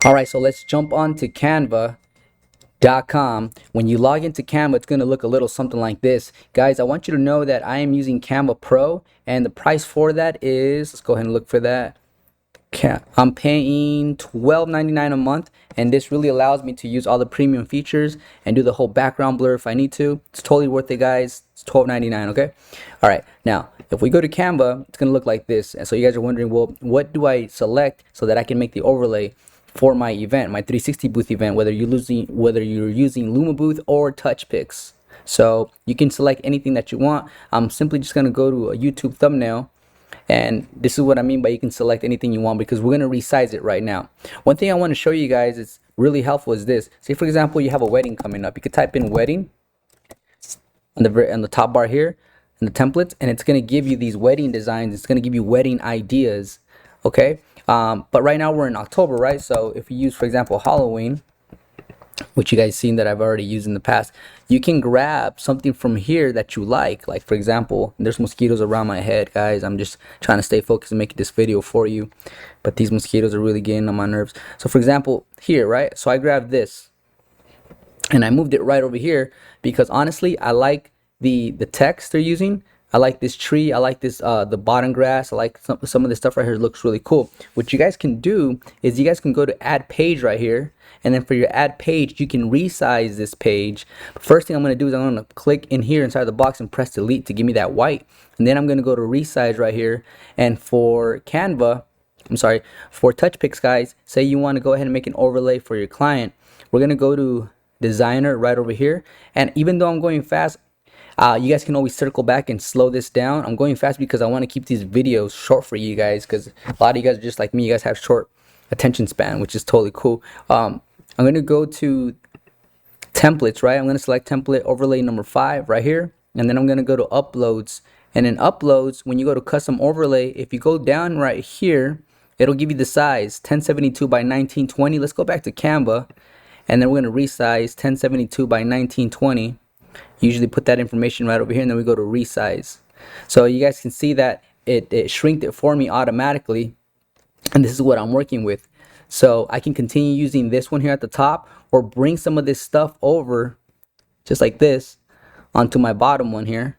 All right, so let's jump on to Canva.com. When you log into Canva, it's going to look a little something like this. Guys, I want you to know that I am using Canva Pro, and the price for that is, let's go ahead and look for that. I'm paying $12.99 a month, and this really allows me to use all the premium features and do the whole background blur if I need to. It's totally worth it, guys. It's $12.99, okay? All right, now if we go to Canva, it's gonna look like this. And so you guys are wondering, well, what do I select so that I can make the overlay for my event, my 360 booth event, whether you're using Luma Booth or TouchPix. So you can select anything that you want. I'm simply just gonna go to a YouTube thumbnail. And this is what I mean by you can select anything you want, because we're going to resize it right now. One thing I want to show you guys is really helpful is this. Say for example, you have a wedding coming up. You could type in wedding on the top bar here in the templates, and it's going to give you these wedding designs. It's going to give you wedding ideas. Okay. But right now we're in October, right? So if you use, for example, Halloween, which you guys seen that I've already used in the past, you can grab something from here that you like for example, there's mosquitoes around my head, guys. I'm just trying to stay focused and making this video for you, but these mosquitoes are really getting on my nerves. So for example, here, right, so I grabbed this and I moved it right over here because honestly I like the text they're using. I like this tree. I like this the bottom grass. I like some of this stuff right here. It looks really cool. What you guys can do is you guys can go to add page right here, and then for your add page you can resize this page. But first thing I'm going to do is I'm going to click in here inside the box and press delete to give me that white, and then I'm going to go to resize right here. And for Canva, for TouchPix, guys, say you want to go ahead and make an overlay for your client, we're going to go to designer right over here. And even though I'm going fast, you guys can always circle back and slow this down. I'm going fast because I want to keep these videos short for you guys, because a lot of you guys are just like me. You guys have short attention span, which is totally cool. I'm going to go to templates, right? I'm going to select template overlay number 5 right here, and then I'm going to go to uploads. And in uploads, when you go to custom overlay, if you go down right here, it'll give you the size 1072 by 1920. Let's go back to Canva, and then we're going to resize 1072 by 1920. Usually put that information right over here, and then we go to resize. So you guys can see that it shrinked it for me automatically, and this is what I'm working with. So I can continue using this one here at the top, or bring some of this stuff over just like this onto my bottom one here,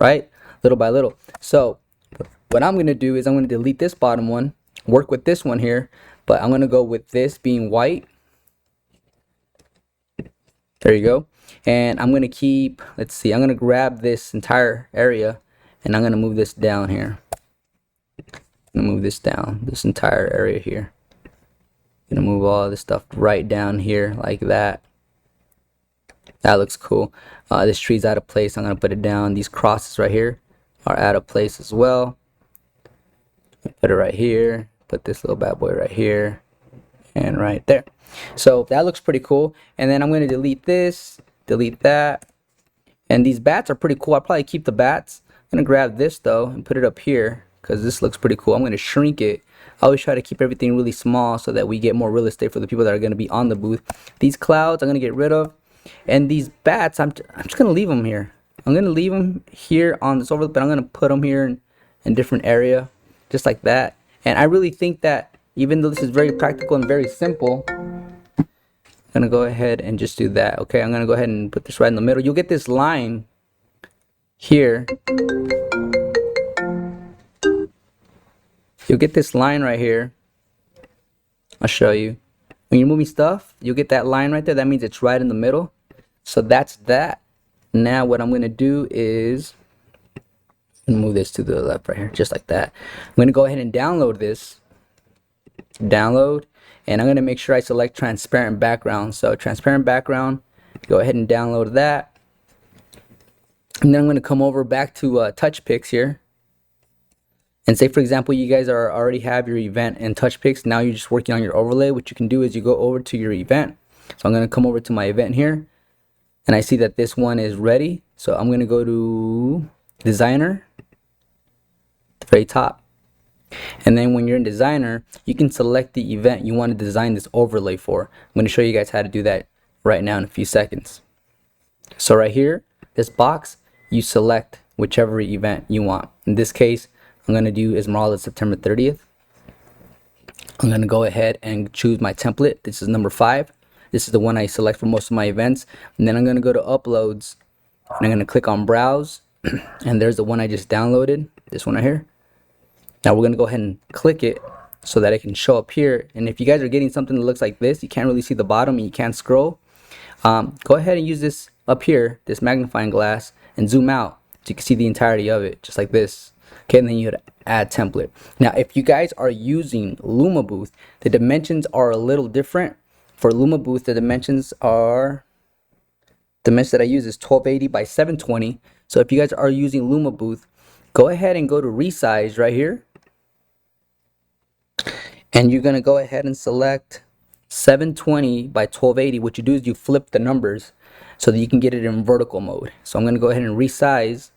right, little by little. So what I'm going to do is I'm going to delete this bottom one, work with this one here, but I'm going to go with this being white. There you go. And I'm going to keep, let's see, I'm going to grab this entire area and I'm going to move this down here. I'm going to move this down, this entire area here. I'm going to move all this stuff right down here like that. That looks cool. This tree's out of place. I'm going to put it down. These crosses right here are out of place as well. Put it right here. Put this little bad boy right here and right there. So that looks pretty cool. And then I'm going to delete this, delete that. And these bats are pretty cool. I'll probably keep the bats. I'm going to grab this though and put it up here because this looks pretty cool. I'm going to shrink it. I always try to keep everything really small so that we get more real estate for the people that are going to be on the booth. These clouds I'm going to get rid of. And these bats, I'm just going to leave them here. I'm going to leave them here on this overlay, but I'm going to put them here in different area, just like that. And I really think that even though this is very practical and very simple, I'm going to go ahead and just do that. Okay, I'm going to go ahead and put this right in the middle. You'll get this line here. You'll get this line right here. I'll show you. When you're moving stuff, you'll get that line right there. That means it's right in the middle. So that's that. Now what I'm going to do is move this to the left right here, just like that. I'm going to go ahead and download this. Download. And I'm going to make sure I select transparent background. So transparent background, go ahead and download that. And then I'm going to come over back to TouchPix here. And say, for example, you guys already have your event in TouchPix. Now you're just working on your overlay. What you can do is you go over to your event. So I'm going to come over to my event here. And I see that this one is ready. So I'm going to go to designer, at the very top. And then when you're in designer, you can select the event you want to design this overlay for. I'm going to show you guys how to do that right now in a few seconds. So right here, this box, you select whichever event you want. In this case, I'm going to do Esmeralda September 30th. I'm going to go ahead and choose my template. This is number 5. This is the one I select for most of my events. And then I'm going to go to uploads and I'm going to click on browse. And there's the one I just downloaded, this one right here. Now we're going to go ahead and click it so that it can show up here. And if you guys are getting something that looks like this, you can't really see the bottom and you can't scroll, go ahead and use this up here, this magnifying glass, and zoom out so you can see the entirety of it, just like this. Okay, and then you would add template. Now, if you guys are using Luma Booth, the dimensions are a little different. For Luma Booth, the dimensions that I use is 1280 by 720. So if you guys are using Luma Booth, go ahead and go to resize right here. And you're going to go ahead and select 720 by 1280. What you do is you flip the numbers so that you can get it in vertical mode. So I'm going to go ahead and resize.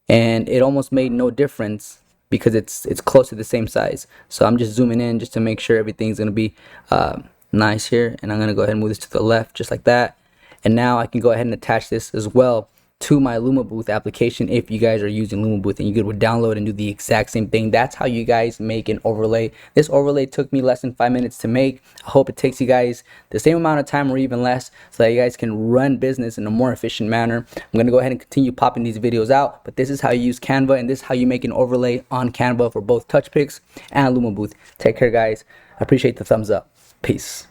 And it almost made no difference because it's close to the same size. So I'm just zooming in just to make sure everything's going to be nice here. And I'm going to go ahead and move this to the left just like that. And now I can go ahead and attach this as well to my Luma Booth application. If you guys are using Luma Booth and you could download and do the exact same thing, that's how you guys make an overlay. This overlay took me less than 5 minutes to make. I hope it takes you guys the same amount of time or even less so that you guys can run business in a more efficient manner. I'm going to go ahead and continue popping these videos out, but this is how you use Canva and this is how you make an overlay on Canva for both TouchPix and Luma Booth. Take care, guys. I appreciate the thumbs up. Peace.